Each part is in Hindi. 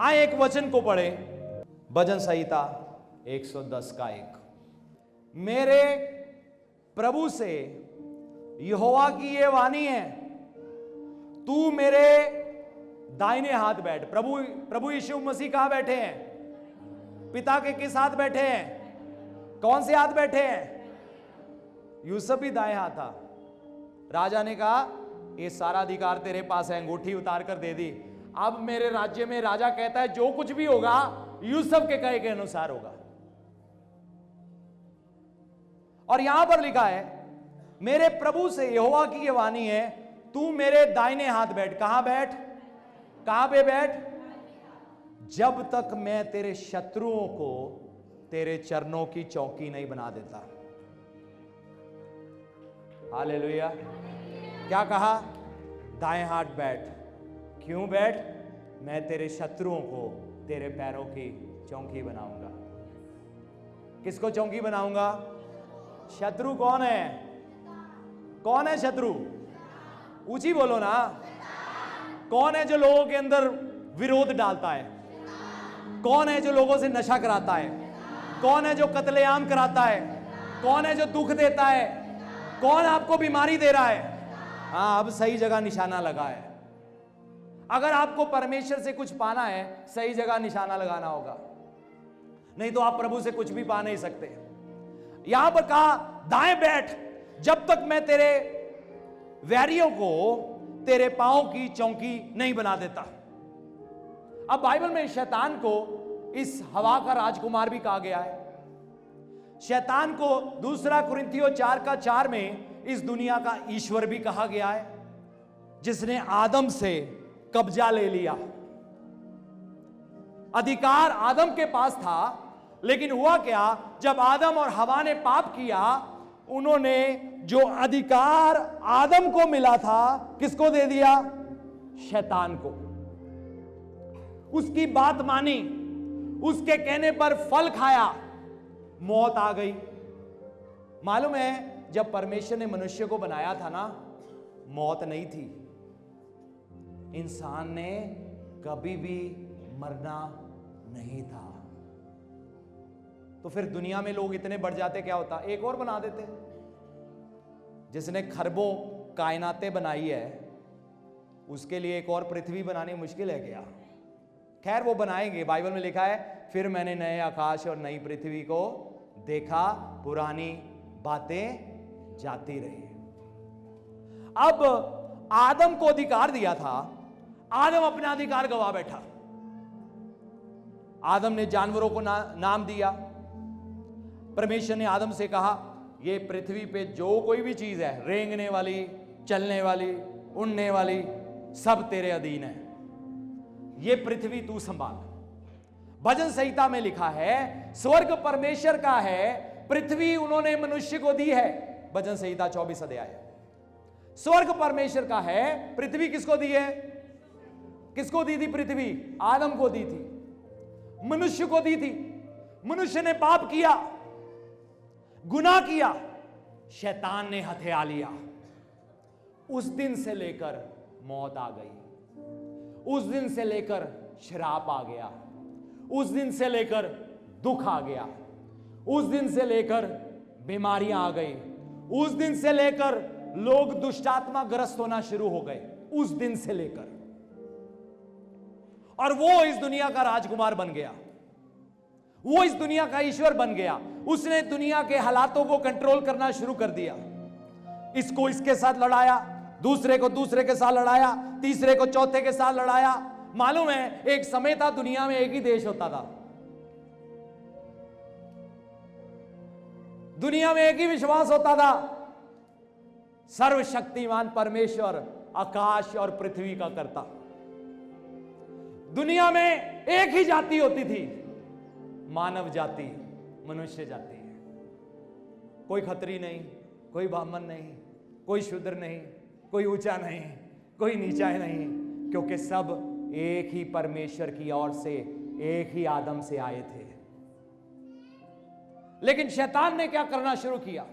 आए एक वचन को पढ़े, भजन संहिता 110 का 1। मेरे प्रभु से यहोवा की ये वाणी है, तू मेरे दाहिने हाथ बैठ। प्रभु यीशु मसीह कहां बैठे हैं? पिता के किस हाथ बैठे हैं? कौन से हाथ बैठे हैं? यूसुफ भी दाएं हाथ था। राजा ने कहा ये सारा अधिकार तेरे पास है, अंगूठी उतार कर दे दी। अब मेरे राज्य में राजा कहता है जो कुछ भी होगा यूसुफ के कहे के अनुसार होगा। और यहां पर लिखा है मेरे प्रभु से यहोवा की ये वाणी है, तू मेरे दाहिने हाथ बैठ। कहां बैठ? कहां पे बैठ? जब तक मैं तेरे शत्रुओं को तेरे चरणों की चौकी नहीं बना देता। हालेलुया। क्या कहा? दाएं हाथ बैठ। क्यों बैठ? मैं तेरे शत्रुओं को तेरे पैरों की चौकी बनाऊंगा। किसको चौकी बनाऊंगा? शत्रु कौन है? कौन है शत्रु? ऊंची बोलो ना। कौन है जो लोगों के अंदर विरोध डालता है? कौन है जो लोगों से नशा कराता है? कौन है जो कत्लेआम कराता है? कौन है जो दुख देता है? कौन आपको बीमारी दे रहा है? हाँ, अब सही जगह निशाना लगा है। अगर आपको परमेश्वर से कुछ पाना है, सही जगह निशाना लगाना होगा, नहीं तो आप प्रभु से कुछ भी पा नहीं सकते। यहां पर कहा दाएं बैठ जब तक मैं तेरे वैरियों को तेरे पांव की चौकी नहीं बना देता। अब बाइबल में शैतान को इस हवा का राजकुमार भी कहा गया है। शैतान को 2 कुरिन्थियों 4:4 में इस दुनिया का ईश्वर भी कहा गया है, जिसने आदम से कब्जा ले लिया। अधिकार आदम के पास था, लेकिन हुआ क्या? जब आदम और हवा ने पाप किया, उन्होंने जो अधिकार आदम को मिला था किसको दे दिया? शैतान को। उसकी बात मानी, उसके कहने पर फल खाया, मौत आ गई। मालूम है जब परमेश्वर ने मनुष्य को बनाया था ना, मौत नहीं थी। इंसान ने कभी भी मरना नहीं था। तो फिर दुनिया में लोग इतने बढ़ जाते, क्या होता? एक और बना देते। जिसने खरबों कायनातें बनाई है, उसके लिए एक और पृथ्वी बनानी मुश्किल है क्या? खैर वो बनाएंगे। बाइबल में लिखा है फिर मैंने नए आकाश और नई पृथ्वी को देखा, पुरानी बातें जाती रही। अब आदम को अधिकार दिया था, आदम अपना अधिकार गवा बैठा। आदम ने जानवरों को नाम दिया। परमेश्वर ने आदम से कहा ये पृथ्वी पे जो कोई भी चीज है, रेंगने वाली, चलने वाली, उड़ने वाली, सब तेरे अधीन है। ये पृथ्वी तू संभाल। भजन संहिता में लिखा है स्वर्ग परमेश्वर का है, पृथ्वी उन्होंने मनुष्य को दी है। भजन संहिता 24 अध्याय। स्वर्ग परमेश्वर का है, पृथ्वी किसको दी है? किसको दी थी पृथ्वी? आदम को दी थी, मनुष्य को दी थी। मनुष्य ने पाप किया, गुनाह किया, शैतान ने हथिया लिया। उस दिन से लेकर मौत आ गई, उस दिन से लेकर श्राप आ गया, उस दिन से लेकर दुख आ गया, उस दिन से लेकर बीमारियां आ गई, उस दिन से लेकर लोग दुष्टात्मा ग्रस्त होना शुरू हो गए। उस दिन से लेकर, और वो इस दुनिया का राजकुमार बन गया, वो इस दुनिया का ईश्वर बन गया। उसने दुनिया के हालातों को कंट्रोल करना शुरू कर दिया। इसको इसके साथ लड़ाया, दूसरे को दूसरे के साथ लड़ाया, तीसरे को चौथे के साथ लड़ाया। मालूम है एक समय था दुनिया में एक ही देश होता था, दुनिया में एक ही विश्वास होता था, सर्वशक्तिमान परमेश्वर, आकाश और पृथ्वी का कर्ता। दुनिया में एक ही जाति होती थी, मानव जाति, मनुष्य जाति। कोई खत्री नहीं, कोई ब्राह्मण नहीं, कोई शूद्र नहीं, कोई ऊंचा नहीं, कोई नीचा नहीं, क्योंकि सब एक ही परमेश्वर की ओर से, एक ही आदम से आए थे। लेकिन शैतान ने क्या करना शुरू किया?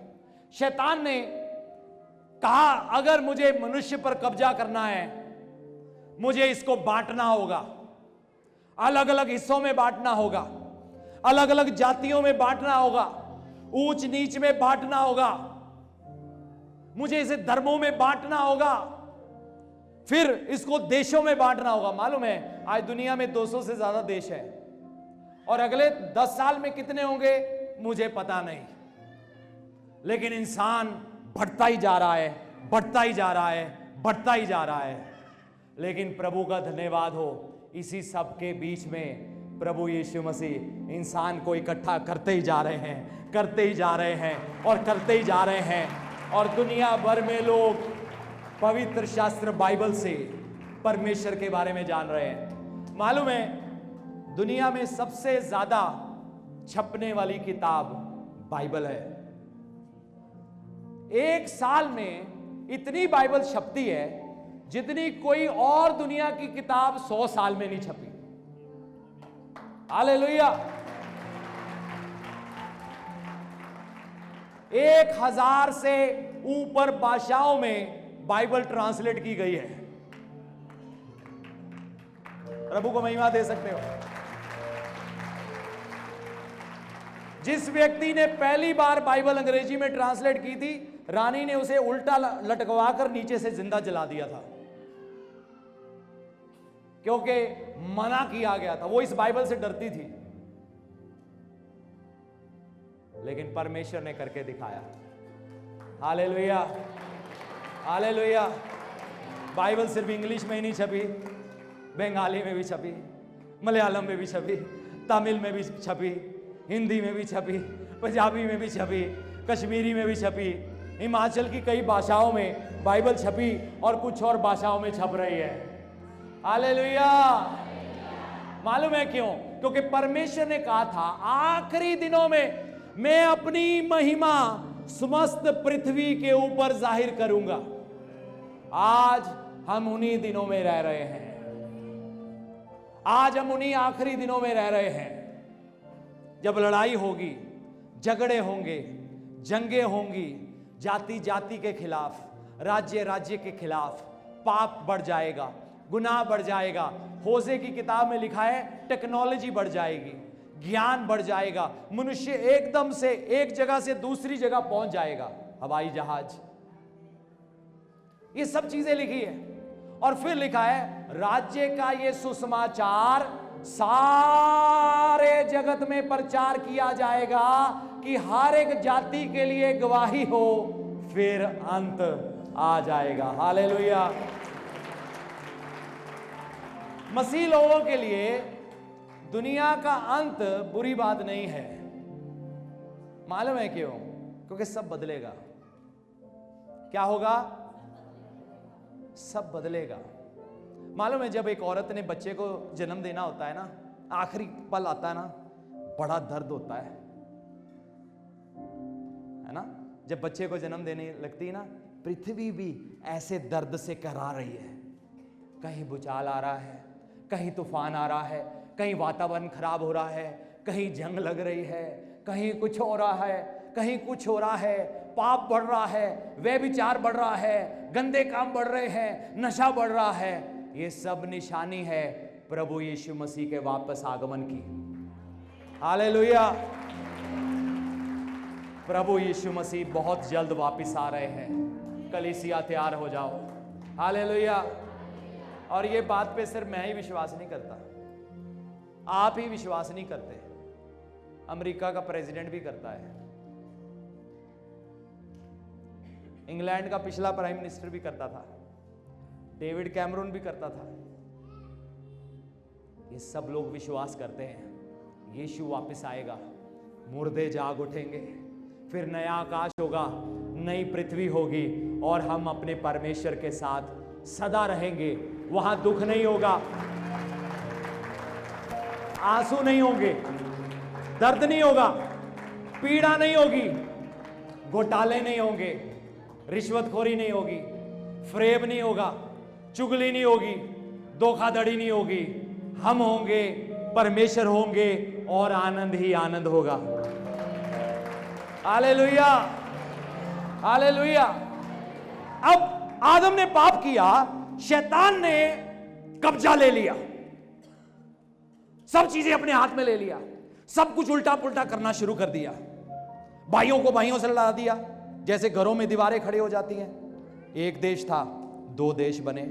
शैतान ने कहा अगर मुझे मनुष्य पर कब्जा करना है, मुझे इसको बांटना होगा। अलग अलग हिस्सों में बांटना होगा, अलग अलग जातियों में बांटना होगा, ऊंच नीच में बांटना होगा, मुझे इसे धर्मों में बांटना होगा, फिर इसको देशों में बांटना होगा। मालूम है आज दुनिया में 200 से ज्यादा देश है और अगले 10 साल में कितने होंगे मुझे पता नहीं, लेकिन इंसान बढ़ता ही जा रहा है, बढ़ता ही जा रहा है, बढ़ता ही जा रहा है। लेकिन प्रभु का धन्यवाद हो, इसी सब के बीच में प्रभु यीशु मसीह इंसान को इकट्ठा करते ही जा रहे हैं, करते ही जा रहे हैं और करते ही जा रहे हैं। और दुनिया भर में लोग पवित्र शास्त्र बाइबल से परमेश्वर के बारे में जान रहे हैं। मालूम है दुनिया में सबसे ज्यादा छपने वाली किताब बाइबल है। एक साल में इतनी बाइबल छपती है जितनी कोई और दुनिया की किताब 100 साल में नहीं छपी। हालेलुया। 1000 से ऊपर भाषाओं में बाइबल ट्रांसलेट की गई है। प्रभु को महिमा दे सकते हो। जिस व्यक्ति ने पहली बार बाइबल अंग्रेजी में ट्रांसलेट की थी, रानी ने उसे उल्टा लटकवाकर नीचे से जिंदा जला दिया था, क्योंकि मना किया गया था। वो इस बाइबल से डरती थी, लेकिन परमेश्वर ने करके दिखाया। Hallelujah, hallelujah. बाइबल सिर्फ इंग्लिश में ही नहीं छपी, बंगाली में भी छपी, मलयालम में भी छपी, तमिल में भी छपी, हिंदी में भी छपी, पंजाबी में भी छपी, कश्मीरी में भी छपी, हिमाचल की कई भाषाओं में बाइबल छपी और कुछ और भाषाओं में छप रही है। हालेलुया। मालूम है क्यों? क्योंकि परमेश्वर ने कहा था आखिरी दिनों में मैं अपनी महिमा समस्त पृथ्वी के ऊपर जाहिर करूंगा। आज हम उन्हीं दिनों में रह रहे हैं, आज हम उन्हीं आखिरी दिनों में रह रहे हैं जब लड़ाई होगी, झगड़े होंगे, जंगें होंगी, जाति जाति के खिलाफ, राज्य राज्य के खिलाफ, पाप बढ़ जाएगा, गुनाह बढ़ जाएगा। होशे की किताब में लिखा है टेक्नोलॉजी बढ़ जाएगी, ज्ञान बढ़ जाएगा, मनुष्य एकदम से एक जगह से दूसरी जगह पहुंच जाएगा, हवाई जहाज, ये सब चीजें लिखी है। और फिर लिखा है राज्य का ये सुसमाचार सारे जगत में प्रचार किया जाएगा कि हर एक जाति के लिए गवाही हो, फिर अंत आ जाएगा। हालेलुया। मसीह लोगों के लिए दुनिया का अंत बुरी बात नहीं है। मालूम है क्यों? क्योंकि सब बदलेगा। क्या होगा? सब बदलेगा। मालूम है जब एक औरत ने बच्चे को जन्म देना होता है ना, आखिरी पल आता है ना, बड़ा दर्द होता है ना। जब बच्चे को जन्म देने लगती है ना, पृथ्वी भी ऐसे दर्द से करा रही है। कहीं भूचाल आ रहा है, कहीं तूफान आ रहा है, कहीं वातावरण खराब हो रहा है, कहीं जंग लग रही है, कहीं कुछ हो रहा है, कहीं कुछ हो रहा है, पाप बढ़ रहा है, व्यभिचार बढ़ रहा है, गंदे काम बढ़ रहे हैं, नशा बढ़ रहा है। ये सब निशानी है प्रभु यीशु मसीह के वापस आगमन की। हालेलुया। प्रभु यीशु मसीह बहुत जल्द वापस आ रहे हैं। कलीसिया तैयार हो जाओ। हालेलुया। और ये बात पे सिर्फ मैं ही विश्वास नहीं करता, आप ही विश्वास नहीं करते, अमेरिका का प्रेसिडेंट भी करता है, इंग्लैंड का पिछला प्राइम मिनिस्टर भी करता था, डेविड कैमरून भी करता था। ये सब लोग विश्वास करते हैं यीशु वापस आएगा, मुर्दे जाग उठेंगे, फिर नया आकाश होगा, नई पृथ्वी होगी और हम अपने परमेश्वर के साथ सदा रहेंगे। वहां दुख नहीं होगा, आंसू नहीं होंगे, दर्द नहीं होगा, पीड़ा नहीं होगी, घोटाले नहीं होंगे, रिश्वतखोरी नहीं होगी, फ्रेब नहीं होगा, चुगली नहीं होगी, धोखाधड़ी नहीं होगी। हम होंगे, परमेश्वर होंगे और आनंद ही आनंद होगा। Hallelujah, hallelujah. अब आदम ने पाप किया, शैतान ने कब्जा ले लिया, सब चीजें अपने हाथ में ले लिया, सब कुछ उल्टा पुल्टा करना शुरू कर दिया, भाइयों को भाइयों से लड़ा दिया। जैसे घरों में दीवारें खड़ी हो जाती हैं, एक देश था, 2 देश बने,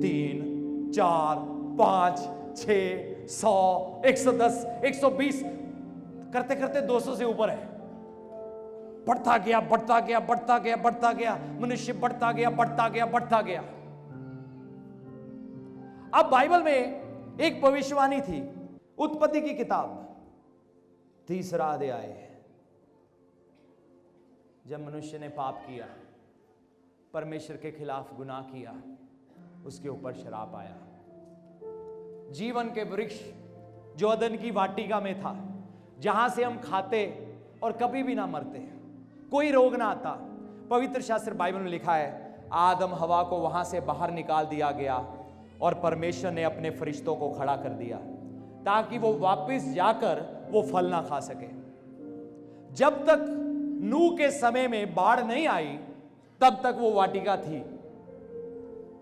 3, 4, 5, 6, 100, 110, 120, करते करते 200 से ऊपर है। बढ़ता गया, बढ़ता गया, बढ़ता गया, बढ़ता गया, मनुष्य बढ़ता गया, बढ़ता गया, बढ़ता गया। अब बाइबल में एक भविष्यवाणी थी, उत्पत्ति की किताब 3रा अध्याय। जब मनुष्य ने पाप किया, परमेश्वर के खिलाफ गुनाह किया, उसके ऊपर श्राप आया। जीवन के वृक्ष जो अदन की वाटिका में था, जहां से हम खाते और कभी भी ना मरते, कोई रोग ना आता। पवित्र शास्त्र बाइबल में लिखा है, आदम हवा को वहां से बाहर निकाल दिया गया और परमेश्वर ने अपने फरिश्तों को खड़ा कर दिया ताकि वो वापस जाकर वो फल ना खा सके। जब तक नूह के समय में बाढ़ नहीं आई, तब तक वो वाटिका थी।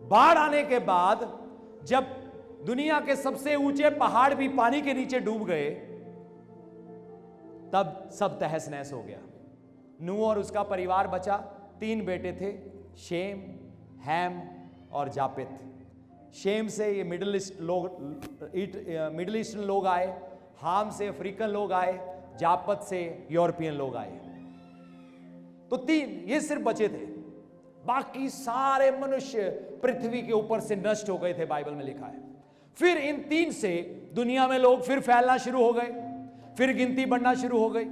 बाढ़ आने के बाद जब दुनिया के सबसे ऊंचे पहाड़ भी पानी के नीचे डूब गए, तब सब तहस नहस हो गया। नूह और उसका परिवार बचा। 3 बेटे थे, शेम, हैम और जापेत। शेम से ये मिडिल ईस्टर्न लोग आए, हाम से अफ्रीकन लोग आए, जापत से यूरोपियन लोग आए। तो 3 ये सिर्फ बचे थे, बाकी सारे मनुष्य पृथ्वी के ऊपर से नष्ट हो गए थे, बाइबल में लिखा है। फिर इन 3 से दुनिया में लोग फिर फैलना शुरू हो गए, फिर गिनती बढ़ना शुरू हो गई,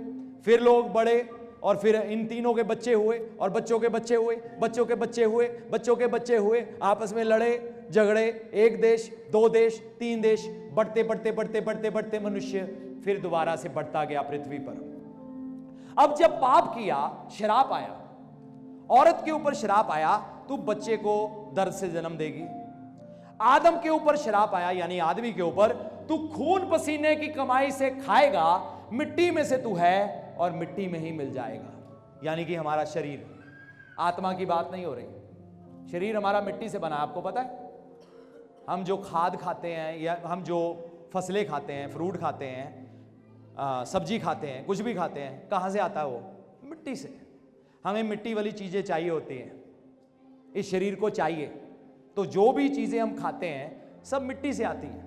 फिर लोग बढ़े, और फिर इन तीनों के बच्चे हुए और बच्चों के बच्चे हुए, बच्चों के बच्चे हुए, बच्चों के बच्चे हुए, आपस में लड़े झगड़े, 1 देश, 2 देश, 3 देश, बढ़ते बढ़ते बढ़ते बढ़ते बढ़ते मनुष्य फिर दोबारा से बढ़ता गया पृथ्वी पर। अब जब पाप किया, श्राप आया, औरत के ऊपर श्राप आया, तू बच्चे को दर्द से जन्म देगी। आदम के ऊपर श्राप आया, यानी आदमी के ऊपर, तू खून पसीने की कमाई से खाएगा, मिट्टी में से तू है और मिट्टी में ही मिल जाएगा। यानी कि हमारा शरीर, आत्मा की बात नहीं हो रही, शरीर हमारा मिट्टी से बना। आपको पता है, हम जो खाद खाते हैं या हम जो फसलें खाते हैं, फ्रूट खाते हैं, सब्जी खाते हैं, कुछ भी खाते हैं, कहाँ से आता है वो? मिट्टी से। हमें मिट्टी वाली चीज़ें चाहिए होती हैं, इस शरीर को चाहिए। तो जो भी चीज़ें हम खाते हैं सब मिट्टी से आती हैं।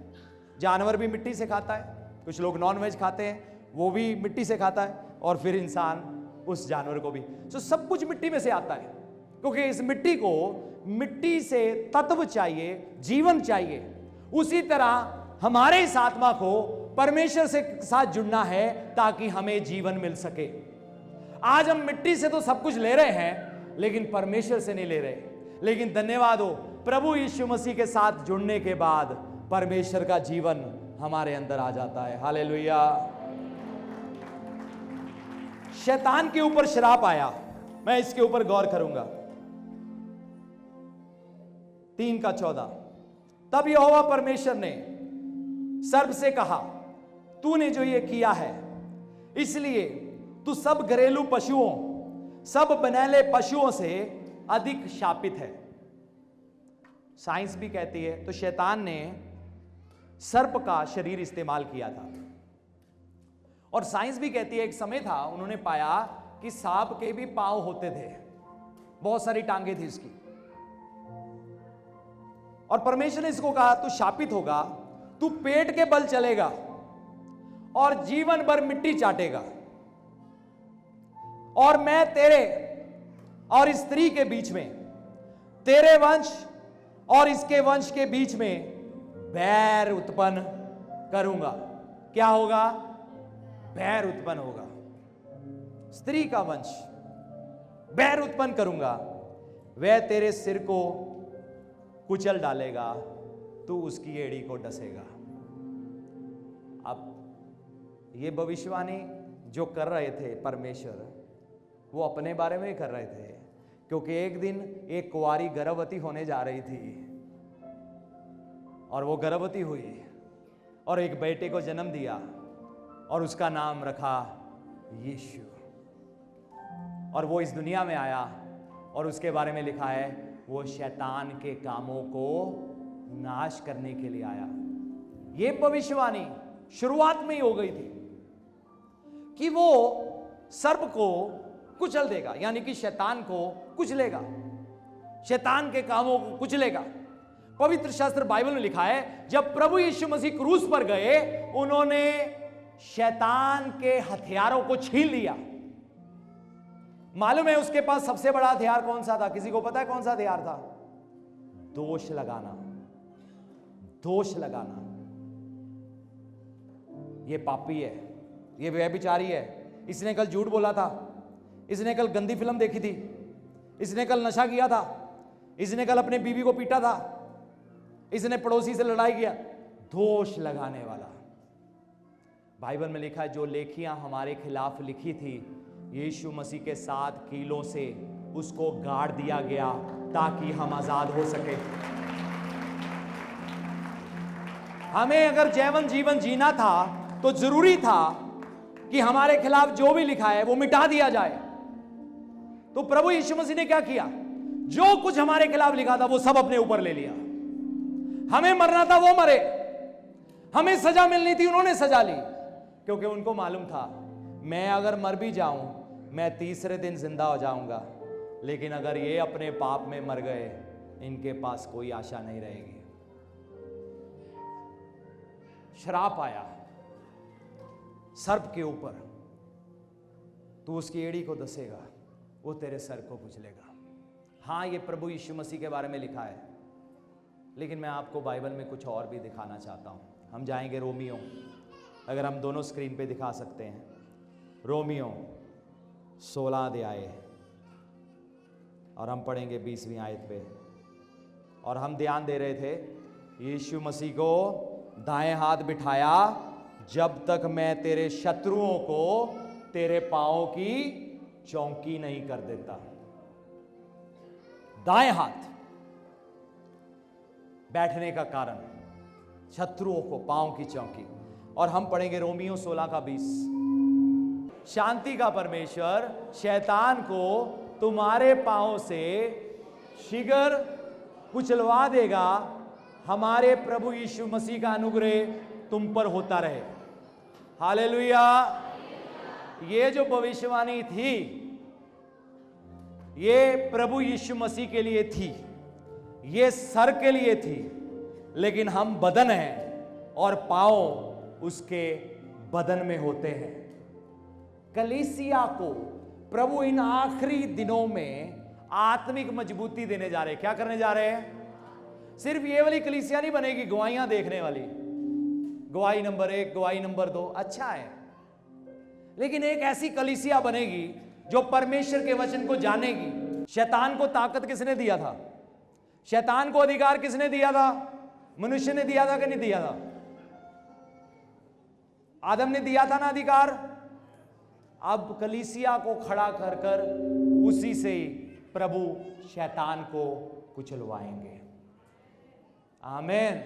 जानवर भी मिट्टी से खाता है, कुछ लोग नॉन वेज खाते हैं, वो भी मिट्टी से खाता है, और फिर इंसान उस जानवर को भी। तो सब कुछ मिट्टी में से आता है, क्योंकि इस मिट्टी को, मिट्टी से तत्व चाहिए, जीवन चाहिए। उसी तरह हमारे इस आत्मा को परमेश्वर से साथ जुड़ना है ताकि हमें जीवन मिल सके। आज हम मिट्टी से तो सब कुछ ले रहे हैं, लेकिन परमेश्वर से नहीं ले रहे। लेकिन धन्यवाद हो, प्रभु यीशु मसीह के साथ जुड़ने के बाद परमेश्वर का जीवन हमारे अंदर आ जाता है। हालेलुया। शैतान के ऊपर श्राप आया, मैं इसके ऊपर गौर करूंगा। 3:14। तब यहोवा परमेश्वर ने सर्प से कहा, तूने जो ये किया है, इसलिए तू सब घरेलू पशुओं, सब बनेले पशुओं से अधिक शापित है। साइंस भी कहती है, तो शैतान ने सर्प का शरीर इस्तेमाल किया था। और साइंस भी कहती है, एक समय था उन्होंने पाया कि सांप के भी पांव होते थे, बहुत सारी टांगे थी इसकी। और परमेश्वर ने इसको कहा, तू शापित होगा, तू पेट के बल चलेगा और जीवन भर मिट्टी चाटेगा, और मैं तेरे और स्त्री के बीच में, तेरे वंश और इसके वंश के बीच में बैर उत्पन्न करूंगा। क्या होगा? बैर उत्पन्न होगा। स्त्री का वंश, बैर उत्पन्न करूंगा, वह तेरे सिर को कुचल डालेगा, तू उसकी एड़ी को डसेगा। अब ये भविष्यवाणी जो कर रहे थे परमेश्वर, वो अपने बारे में ही कर रहे थे, क्योंकि एक दिन एक कुंवारी गर्भवती होने जा रही थी, और वो गर्भवती हुई और एक बेटे को जन्म दिया, और उसका नाम रखा यीशु। और वो इस दुनिया में आया, और उसके बारे में लिखा है, वो शैतान के कामों को नाश करने के लिए आया। ये भविष्यवाणी शुरुआत में ही हो गई थी कि वो सर्प को कुचल देगा, यानी कि शैतान को कुचलेगा, शैतान के कामों को कुचलेगा। पवित्र शास्त्र बाइबल में लिखा है जब प्रभु यीशु मसीह क्रूस पर गए, उन्होंने शैतान के हथियारों को छीन लिया। मालूम है उसके पास सबसे बड़ा हथियार कौन सा था? किसी को पता है कौन सा हथियार था? दोष लगाना, दोष लगाना। ये पापी है, ये व्यभिचारी है, इसने कल झूठ बोला था, इसने कल गंदी फिल्म देखी थी, इसने कल नशा किया था, इसने कल अपने बीवी को पीटा था, इसने पड़ोसी से लड़ाई किया। दोष लगाने वाला। बाइबल में लिखा है जो लेखियां हमारे खिलाफ लिखी थी, यीशु मसीह के 7 कीलों से उसको गाड़ दिया गया ताकि हम आजाद हो सके। हमें अगर जीवन जीना था तो जरूरी था कि हमारे खिलाफ जो भी लिखा है वो मिटा दिया जाए। तो प्रभु यीशु मसीह ने क्या किया? जो कुछ हमारे खिलाफ लिखा था वो सब अपने ऊपर ले लिया। हमें मरना था वो मरे, हमें सजा मिलनी थी उन्होंने सजा ली, क्योंकि उनको मालूम था मैं अगर मर भी जाऊं मैं तीसरे दिन जिंदा हो जाऊंगा, लेकिन अगर ये अपने पाप में मर गए इनके पास कोई आशा नहीं रहेगी। श्राप आया सर्प के ऊपर, तू उसकी एड़ी को दसेगा, वो तेरे सर को कुचलेगा। हाँ, ये प्रभु यीशु मसीह के बारे में लिखा है, लेकिन मैं आपको बाइबल में कुछ और भी दिखाना चाहता हूं। हम जाएंगे रोमियो, अगर हम दोनों स्क्रीन पे दिखा सकते हैं, रोमियो 16 अध्याय, और हम पढ़ेंगे 20वीं आयत पे। और हम ध्यान दे रहे थे, यीशु मसीह को दाएं हाथ बिठाया जब तक मैं तेरे शत्रुओं को तेरे पांवों की चौकी नहीं कर देता। दाएं हाथ बैठने का कारण, शत्रुओं को पांव की चौकी। और हम पढ़ेंगे रोमियो 16 का 20। शांति का परमेश्वर शैतान को तुम्हारे पांव से शीघ्र कुचलवा देगा। हमारे प्रभु यीशु मसीह का अनुग्रह तुम पर होता रहे। हालेलुया। ये जो भविष्यवाणी थी ये प्रभु यीशु मसीह के लिए थी, ये सर के लिए थी, लेकिन हम बदन हैं और पांव उसके बदन में होते हैं। कलीसिया को प्रभु इन आखिरी दिनों में आत्मिक मजबूती देने जा रहे हैं। क्या करने जा रहे हैं? सिर्फ ये वाली कलीसिया नहीं बनेगी गवाहियां देखने वाली, गवाही नंबर 1, गवाही नंबर 2, अच्छा है, लेकिन एक ऐसी कलीसिया बनेगी जो परमेश्वर के वचन को जानेगी। शैतान को ताकत किसने दिया था? शैतान को अधिकार किसने दिया था? मनुष्य ने दिया था कि नहीं दिया था? आदम ने दिया था ना अधिकार। अब कलीसिया को खड़ा कर कर उसी से ही प्रभु शैतान को कुचलवाएंगे। आमीन।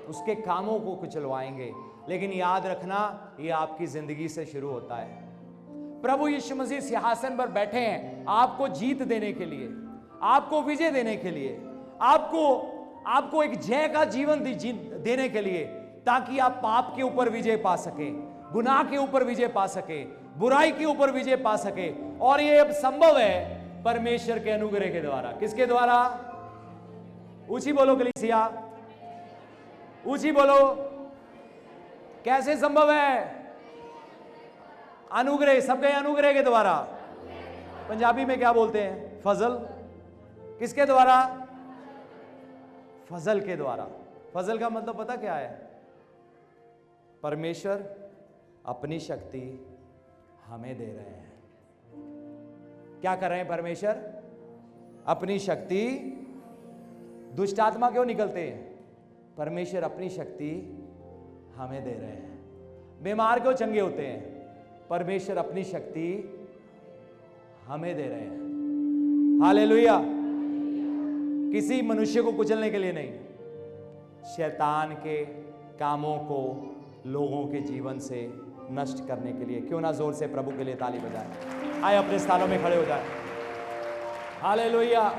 उसके कामों को कुचलवाएंगे। लेकिन याद रखना, ये आपकी जिंदगी से शुरू होता है। प्रभु यीशु मसीह सिंहासन पर बैठे हैं आपको जीत देने के लिए, आपको विजय देने के लिए, आपको एक जय का जीवन देने के लिए, ताकि आप पाप के ऊपर विजय पा सके, गुनाह के ऊपर विजय पा सके, बुराई के ऊपर विजय पा सके। और ये अब संभव है परमेश्वर के अनुग्रह के द्वारा। किसके द्वारा? ऊंची बोलो कलीसिया, ऊंची बोलो। कैसे संभव है? अनुग्रह, सब गए अनुग्रह के द्वारा। पंजाबी में क्या बोलते हैं? फजल। किसके द्वारा? फजल के द्वारा। फजल का मतलब पता क्या है? परमेश्वर अपनी शक्ति हमें दे रहे हैं। क्या कर रहे हैं परमेश्वर? अपनी शक्ति। दुष्ट आत्मा क्यों निकलते हैं? परमेश्वर अपनी शक्ति हमें दे रहे हैं। बीमार क्यों चंगे होते हैं? परमेश्वर अपनी शक्ति हमें दे रहे हैं। हालेलुया। किसी मनुष्य को कुचलने के लिए नहीं, शैतान के कामों को लोगों के जीवन से नष्ट करने के लिए। क्यों ना जोर से प्रभु के लिए ताली बजाएं। आए अपने स्थानों में खड़े हो जाएं। हालेलुया।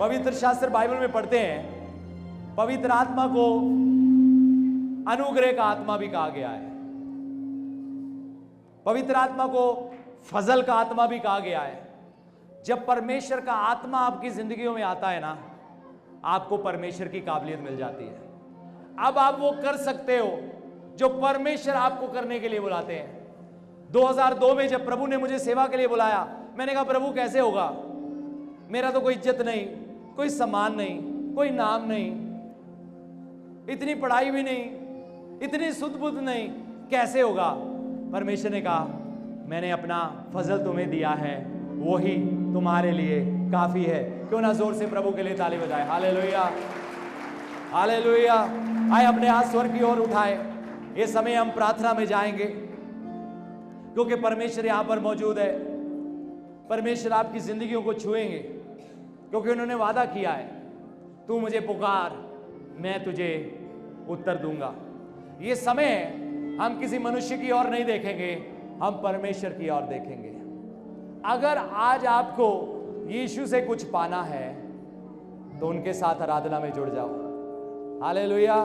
पवित्र शास्त्र बाइबल में पढ़ते हैं, पवित्र आत्मा को अनुग्रह का आत्मा भी कहा गया है। पवित्र आत्मा को फजल का आत्मा भी कहा गया है। जब परमेश्वर का आत्मा आपकी जिंदगियों में आता है ना, आपको परमेश्वर की काबिलियत मिल जाती है। अब आप वो कर सकते हो जो परमेश्वर आपको करने के लिए बुलाते हैं। 2002 में जब प्रभु ने मुझे सेवा के लिए बुलाया, मैंने कहा प्रभु कैसे होगा, मेरा तो कोई इज्जत नहीं, कोई सम्मान नहीं, कोई नाम नहीं, इतनी पढ़ाई भी नहीं, इतनी सुध बुध नहीं, कैसे होगा। परमेश्वर ने कहा मैंने अपना फजल तुम्हें दिया है, वही तुम्हारे लिए काफी है। क्यों ना जोर से प्रभु के लिए ताली बजाए। Hallelujah, hallelujah. आए अपने हाथ स्वर्ग की ओर उठाए। ये समय हम प्रार्थना में जाएंगे क्योंकि परमेश्वर यहां पर मौजूद है। परमेश्वर आपकी जिंदगियों को छुएंगे क्योंकि उन्होंने वादा किया है, तू मुझे पुकार, मैं तुझे उत्तर दूंगा। ये समय हम किसी मनुष्य की ओर नहीं देखेंगे, हम परमेश्वर की ओर देखेंगे। अगर आज आपको यीशु से कुछ पाना है तो उनके साथ आराधना में जुड़ जाओ। हालेलुया।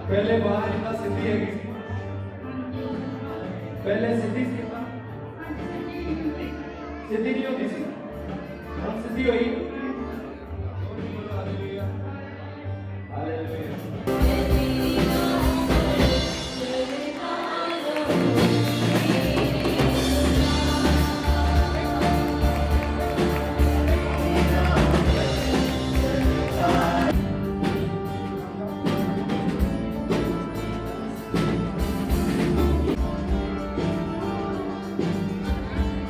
पहले बाहर इतना सिद्धि है, पहले सिद्धि सिद्धि नहीं होती थी, अब सिद्धि हुई।